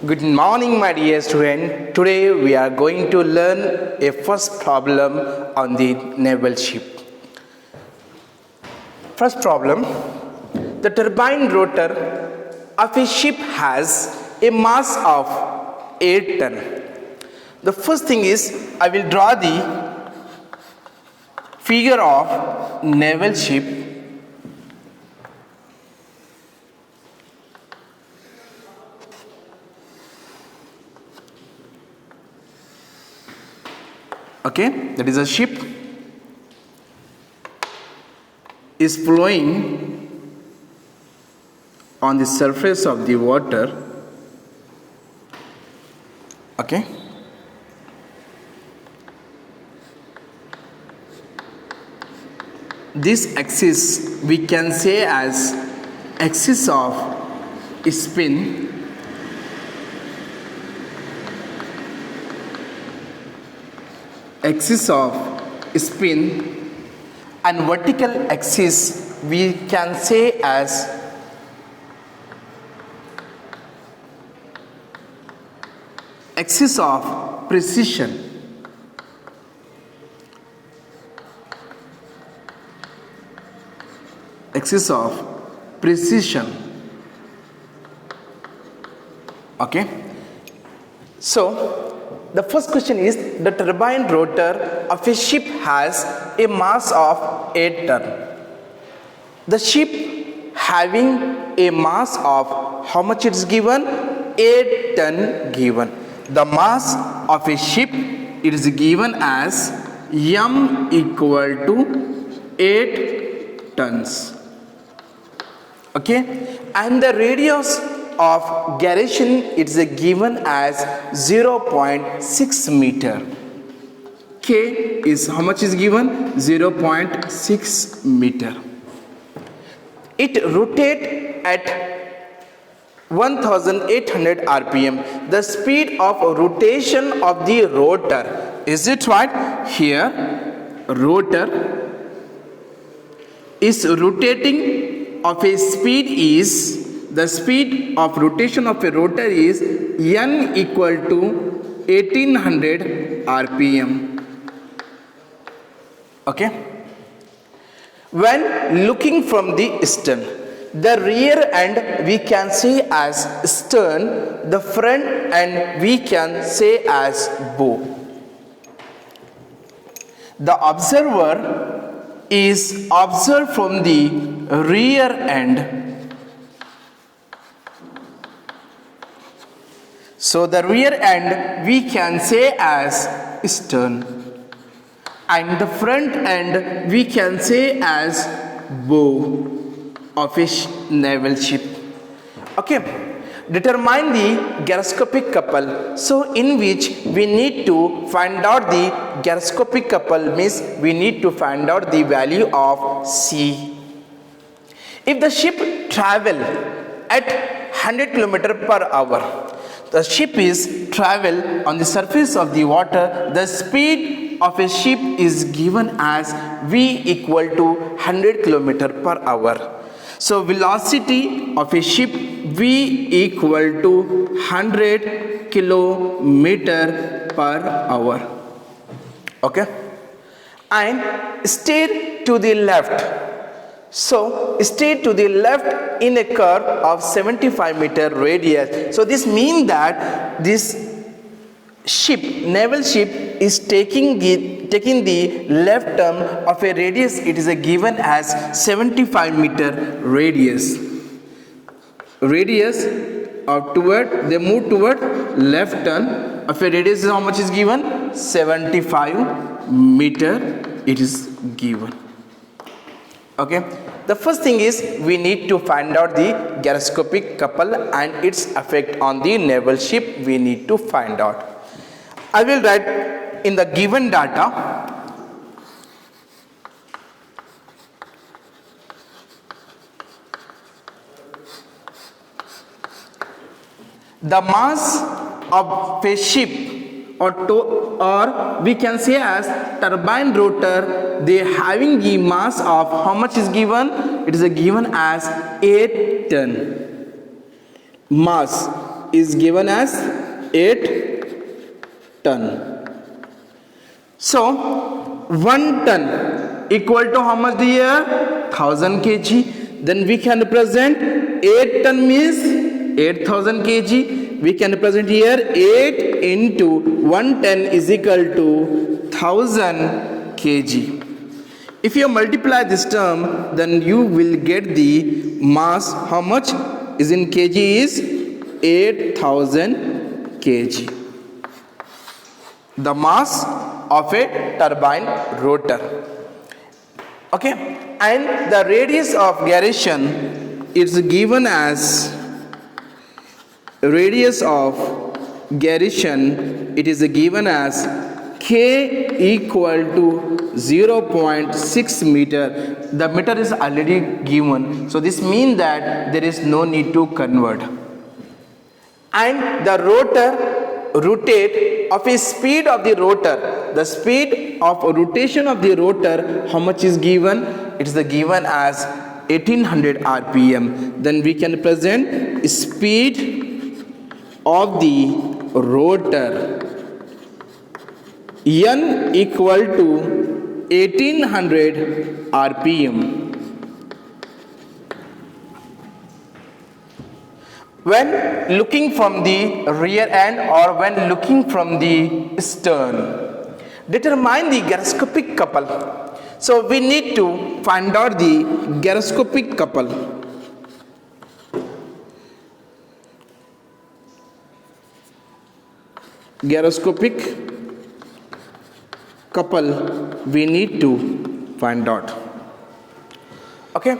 Good morning, my dear student. Today we are going to learn a first problem on the naval ship. First problem: the turbine rotor of a ship has a mass of 8 tons. The first thing is I will draw the figure of naval ship. Okay, that is a ship is flowing on the surface of the water. Okay, this axis we can say as axis of spin. Axis of spin, and vertical axis we can say as axis of precision. Axis of precision. Okay, so the first question is the turbine rotor of a ship has a mass of 8 tons. The ship having a mass of how much it is given? 8 tons given. The mass of a ship it is given as M equal to 8 tons. Okay, and the radius of gyration it is given as 0.6 meter. K is how much is given? 0.6 meter. It rotates at 1800 rpm. The speed of rotation of the rotor, is it right? Here rotor is rotating of a speed is, the speed of rotation of a rotor is n equal to 1800 rpm. Okay, when looking from the stern, the rear end we can say as stern, the front end we can say as bow. The observer is observed from the rear end. So the rear end we can say as stern, and the front end we can say as bow of a naval ship. Okay, determine the gyroscopic couple. So in which we need to find out the gyroscopic couple means we need to find out the value of C. If the ship travel at 100 km per hour, the ship is travel on the surface of the water, the speed of a ship is given as V equal to 100 km per hour. So velocity of a ship V equal to 100 km per hour. Okay, and stay to the left. So stay to the left in a curve of 75-meter radius. So this means that this ship, naval ship, is taking the left term of a radius. It is given as 75-meter radius. Radius of toward, they move toward left turn of a radius. How much is given? 75 meter. It is given. Okay, the first thing is we need to find out the gyroscopic couple and its effect on the naval ship. We need to find out. I will write in the given data. The mass of a ship or we can say as turbine rotor, they having the mass of how much is given? It is given as 8 ton. Mass is given as 8 ton. So 1 ton equal to how much here? 1000 kg. Then we can represent 8 ton means 8000 kg. We can represent here 8 into 110 is equal to 1000 kg. If you multiply this term, then you will get the mass. How much is in kg is 8000 kg. The mass of a turbine rotor. Okay, and the radius of gyration is given as radius of gyration. It is given as k equal to 0.6 meter. The meter is already given, so this means that there is no need to convert. And the rotor rotate of a speed of the rotor, the speed of rotation of the rotor, how much is given? It is given as 1800 rpm. Then we can present speed of the rotor n equal to 1800 rpm. When looking from the rear end or when looking from the stern, determine the gyroscopic couple. So we need to find out the gyroscopic couple. Gyroscopic couple we need to find out. Okay,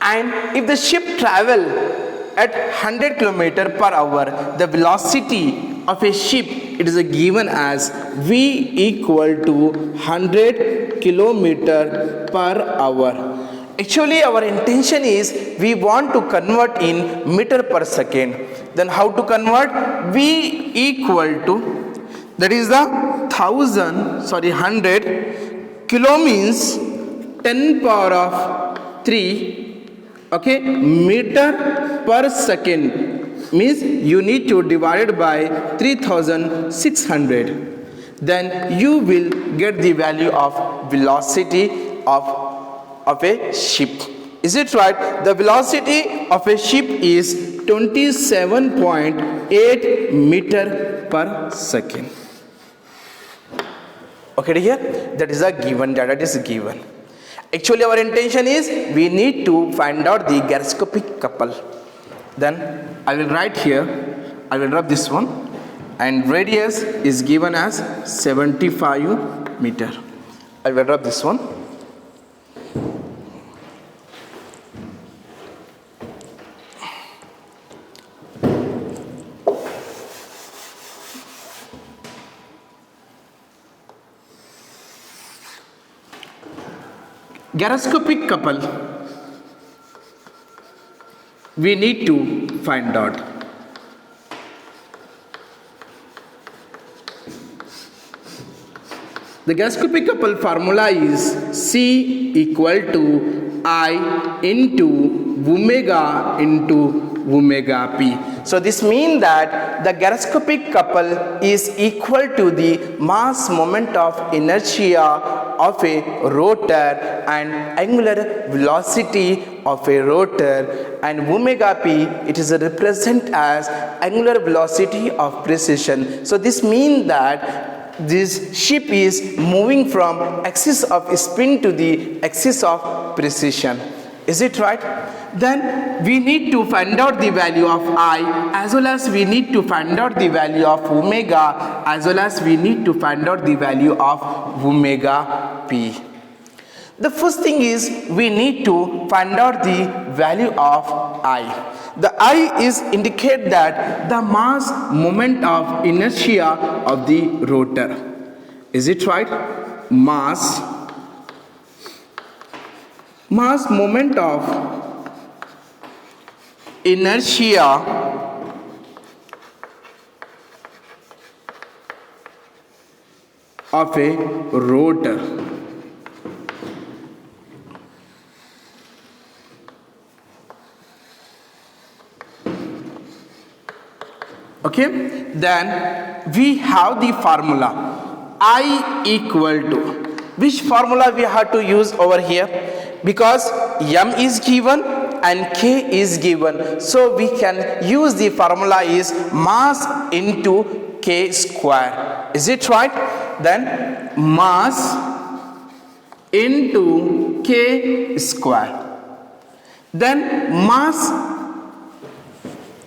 and if the ship travel at 100 km per hour, the velocity of a ship, it is given as v equal to 100 km per hour. Actually our intention is we want to convert in meter per second. Then how to convert? V equal to, that is the 100 kilo means 10 power of 3. Okay, meter per second means you need to divide it by 3600. Then you will get the value of velocity of a ship. Is it right? The velocity of a ship is 27.8 meter per second. Okay, here that is a given data. That is given. Actually our intention is we need to find out the gyroscopic couple. Then I will write here, I will rub this one, and radius is given as 75 meter. I will rub this one. Gyroscopic couple we need to find out. The gyroscopic couple formula is C equal to I into omega into omega p. So this means that the gyroscopic couple is equal to the mass moment of inertia of a rotor and angular velocity of a rotor, and omega p, it is represent as angular velocity of precession. So this means that this ship is moving from axis of spin to the axis of precession. Is it right? Then we need to find out the value of I, as well as we need to find out the value of omega, as well as we need to find out the value of omega p. The first thing is we need to find out the value of I. The I is indicate that the mass moment of inertia of the rotor. Is it right? Mass moment of inertia of a rotor. Okay, then we have the formula I equal to, which formula we have to use over here, because m is given and k is given, so we can use the formula is mass into k square. Is it right? Then mass into k square. Then mass,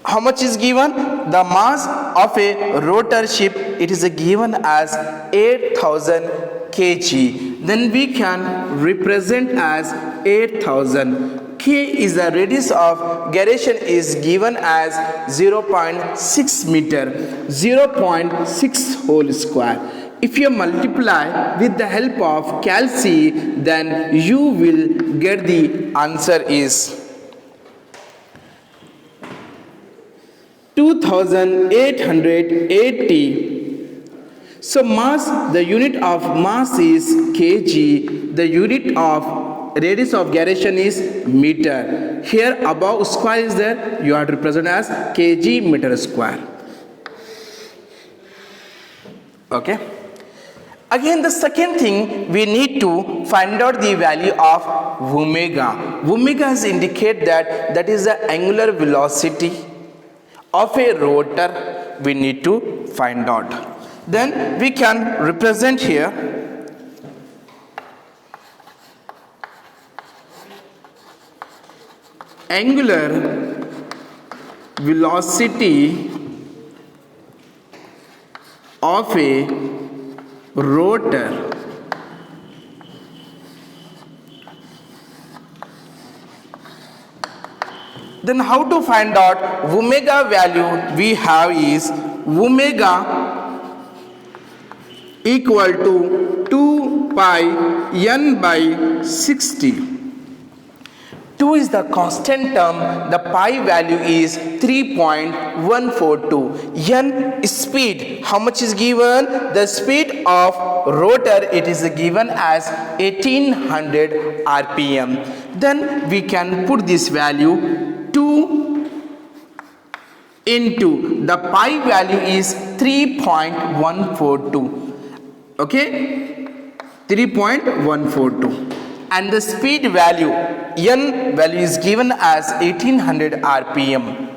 how much is given? The mass of a rotor ship, it is given as 8000 kg. Then we can represent as 8000. K is the radius of gyration is given as 0.6 meter, 0.6 whole square. If you multiply with the help of calci, then you will get the answer is 2880. So mass, the unit of mass is kg, the unit of radius of gyration is meter. Here above square is there, you are to represent as kg meter square. Okay. Again, the second thing, we need to find out the value of omega. Omega is indicate that is the angular velocity of a rotor. We need to find out. Then we can represent here angular velocity of a rotor. Then how to find out omega value? We have is omega equal to 2 pi n by 60. 2 is the constant term, the pi value is 3.142. N speed, how much is given? The speed of rotor, it is given as 1800 rpm. Then we can put this value 2 into the pi value is 3.142. Okay, 3.142, and the speed value n value is given as 1800 rpm.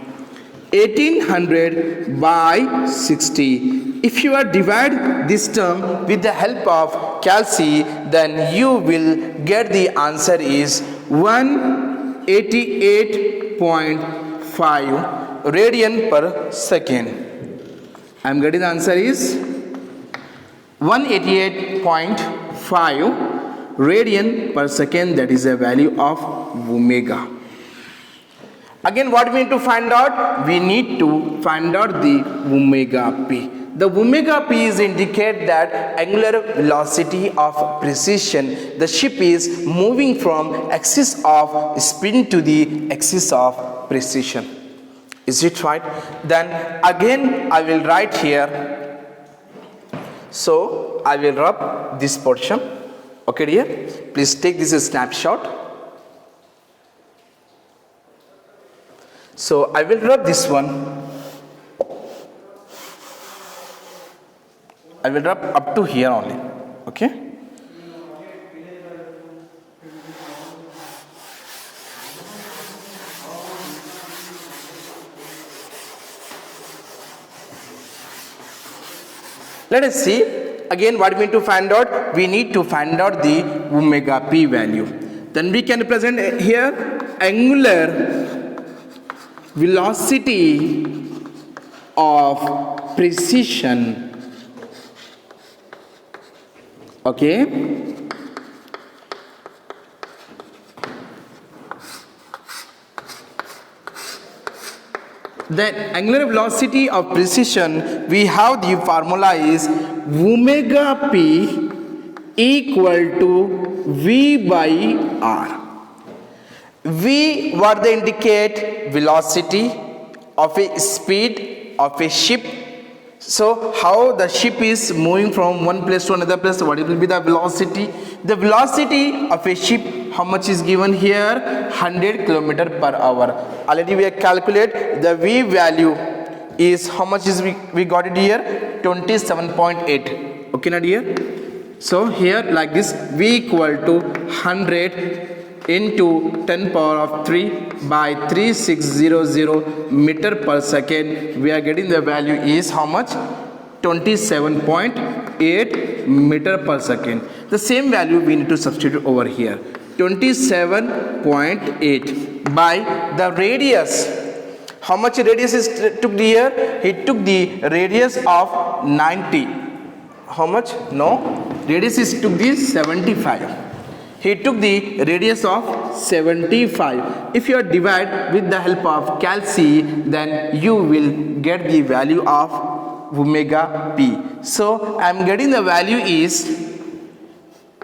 1800 by 60. If you are divide this term with the help of calci, then you will get the answer is 188.5 radian per second. I am getting the answer is 188.5 radian per second. That is the value of omega. Again, what we need to find out? We need to find out the omega p. The omega p is indicate that angular velocity of precision. The ship is moving from axis of spin to the axis of precision. Is it right? Then again I will write here. So I will rub this portion. Okay dear, please take this as a snapshot. So I will rub this one. I will rub up to here only. Okay. Let us see again what we need to find out. We need to find out the omega p value. Then we can represent here angular velocity of precision. Okay. Then angular velocity of precision, we have the formula is omega p equal to v by r. V, what they indicate? Velocity of a speed of a ship. So how the ship is moving from one place to another place, what will be the velocity? The velocity of a ship, how much is given here? 100 km per hour. Already we have calculated the v value. is how much is we got it here? 27.8. Okay, na dear? So here like this, v equal to 100 into 10 power of 3 by 3600 meter per second. We are getting the value is how much? 27.8 meter per second. The same value we need to substitute over here. 27.8 by the radius. How much radius is took here? He took the radius of 90. How much? No. Radius is took the 75. He took the radius of 75. If you divide with the help of calci, then you will get the value of omega p. So I am getting the value is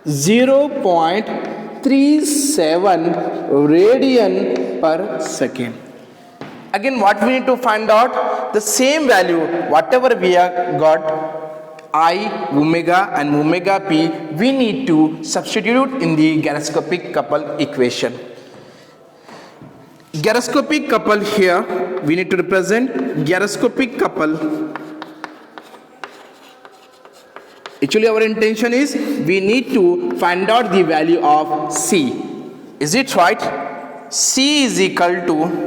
0.37 radian per second. Again, what we need to find out? The same value, whatever we have got, I, omega and omega p, we need to substitute in the gyroscopic couple equation. Gyroscopic couple here, we need to represent gyroscopic couple. Actually, our intention is we need to find out the value of C. Is it right? C is equal to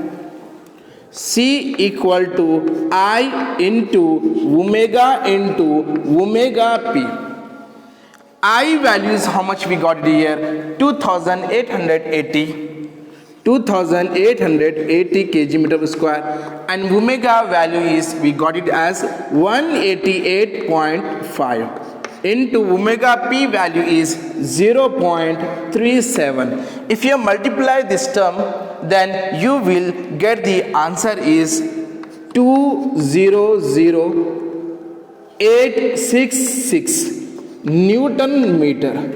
I into omega p. I value is how much we got here? 2880 kg meter square, and omega value is we got it as 188.5 into omega p value is 0.37. If you multiply this term, then you will get the answer is 200,866 Newton meter.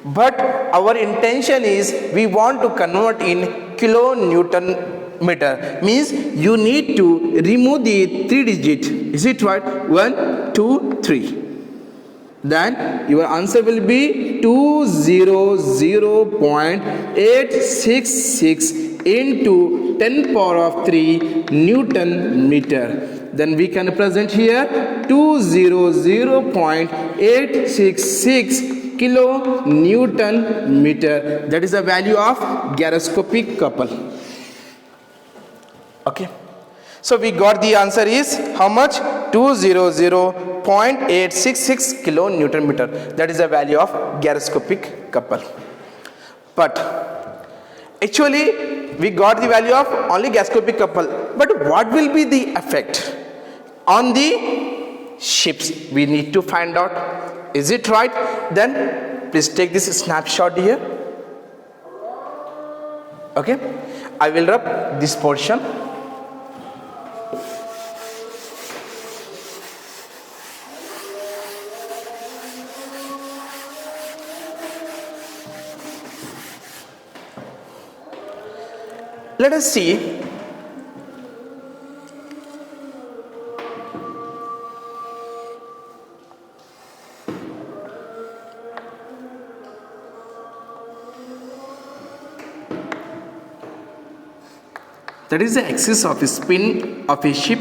But our intention is we want to convert in kilonewton meter. Means you need to remove the 3 digit. Is it right? 1, 2, 3. Then your answer will be 200.866 into 10 power of 3 Newton meter. Then we can present here 200.866 kilo Newton meter. That is the value of gyroscopic couple. Okay. So we got the answer is how much? 200.866 kilo Newton meter. That is the value of gyroscopic couple. But actually we got the value of only gyroscopic couple. But what will be the effect on the ships? We need to find out. Is it right? Then please take this snapshot here. Okay. I will rub this portion. Let us see that is the axis of spin of a ship,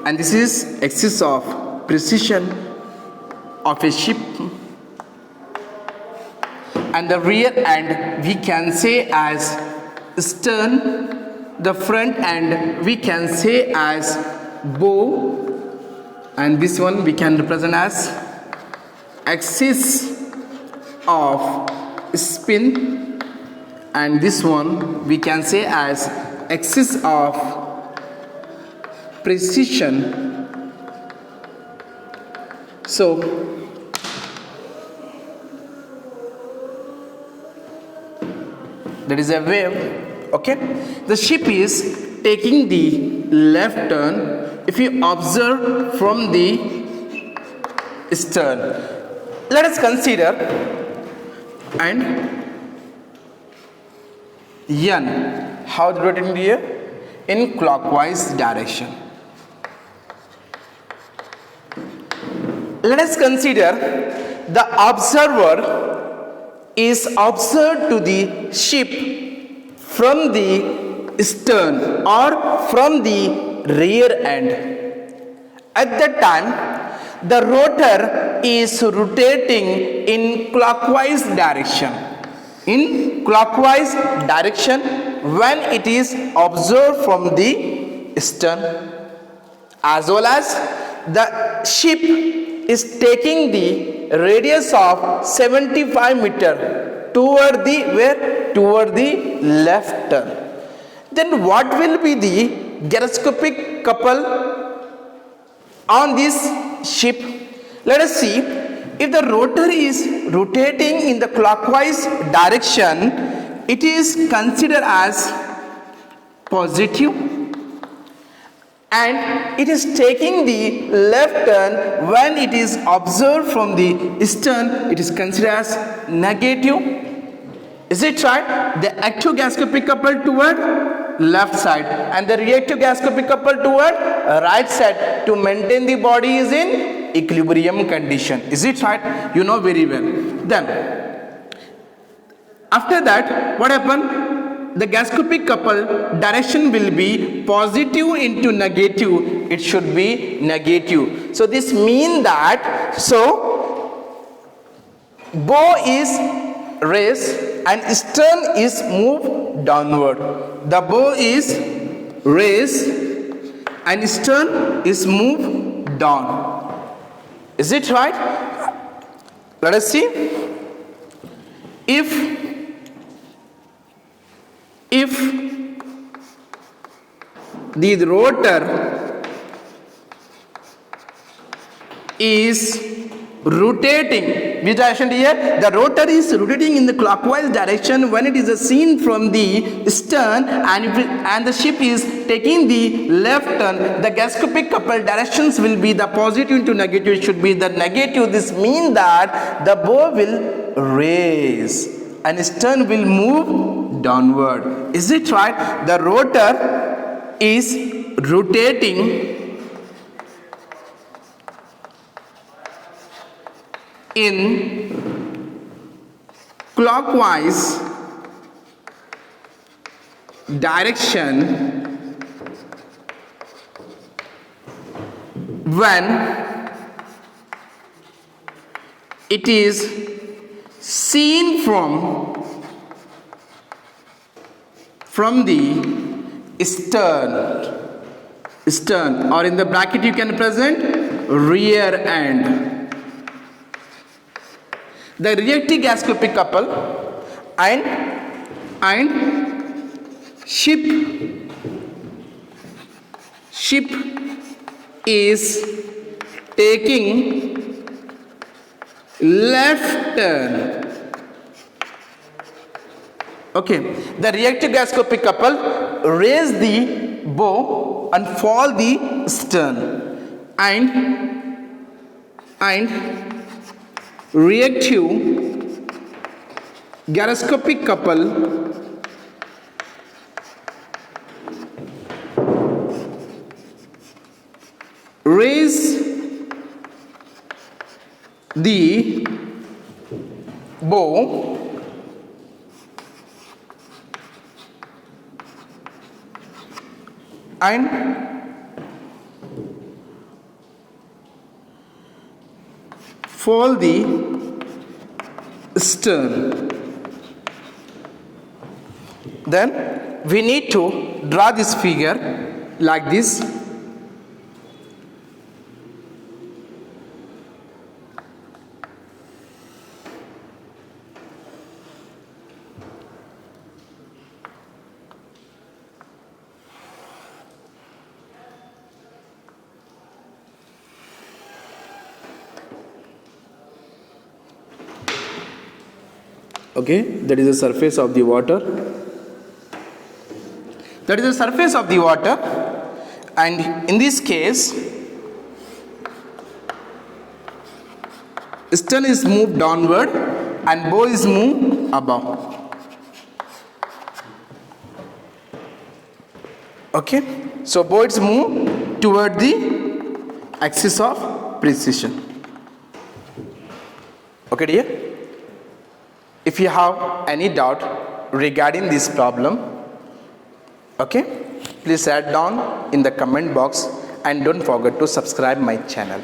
and this is axis of precision of a ship, and the rear end we can say as stern, the front end we can say as bow, and this one we can represent as axis of spin, and this one we can say as axis of precision. So that is a wave. Okay, the ship is taking the left turn. If you observe from the stern, let us consider and N, how the rotating here? In clockwise direction. Let us consider the observer is observed to the ship from the stern or from the rear end. At that time, the rotor is rotating in clockwise direction. In clockwise direction when it is observed from the stern, as well as the ship is taking the radius of 75 meter toward the where? Toward the left turn. Then what will be the gyroscopic couple on this ship? Let us see. If the rotor is rotating in the clockwise direction, it is considered as positive, and it is taking the left turn when it is observed from the stern, it is considered as negative. Is it right? The active gyroscopic couple toward left side and the reactive gyroscopic couple toward right side to maintain the body is in equilibrium condition. Is it right? You know very well. Then after that, what happened? The gyroscopic couple direction will be positive into negative. It should be negative. So this means that bow is raised and stern is moved downward. The bow is raised and stern is moved down. Is it right? Let us see. If the rotor is rotating, which direction here? The rotor is rotating in the clockwise direction when it is seen from the stern, and the ship is taking the left turn. The gyroscopic couple directions will be the positive into negative. It should be the negative. This means that the bow will raise and stern will move downward. Is it right? The rotor is rotating in clockwise direction when it is seen from the stern, or in the bracket you can present rear end. The reactive gyroscopic couple and ship is taking left turn. Okay, the reactive gyroscopic couple raise the bow and fall the stern, and reactive gyroscopic couple raise the bow and fall the stern. Then we need to draw this figure like this. Okay, that is the surface of the water. That is the surface of the water, and in this case, stern is moved downward and bow is moved above. Okay, so bow is moved toward the axis of precision. Okay, dear. If you have any doubt regarding this problem, okay, Please add down in the comment box and don't forget to subscribe my channel.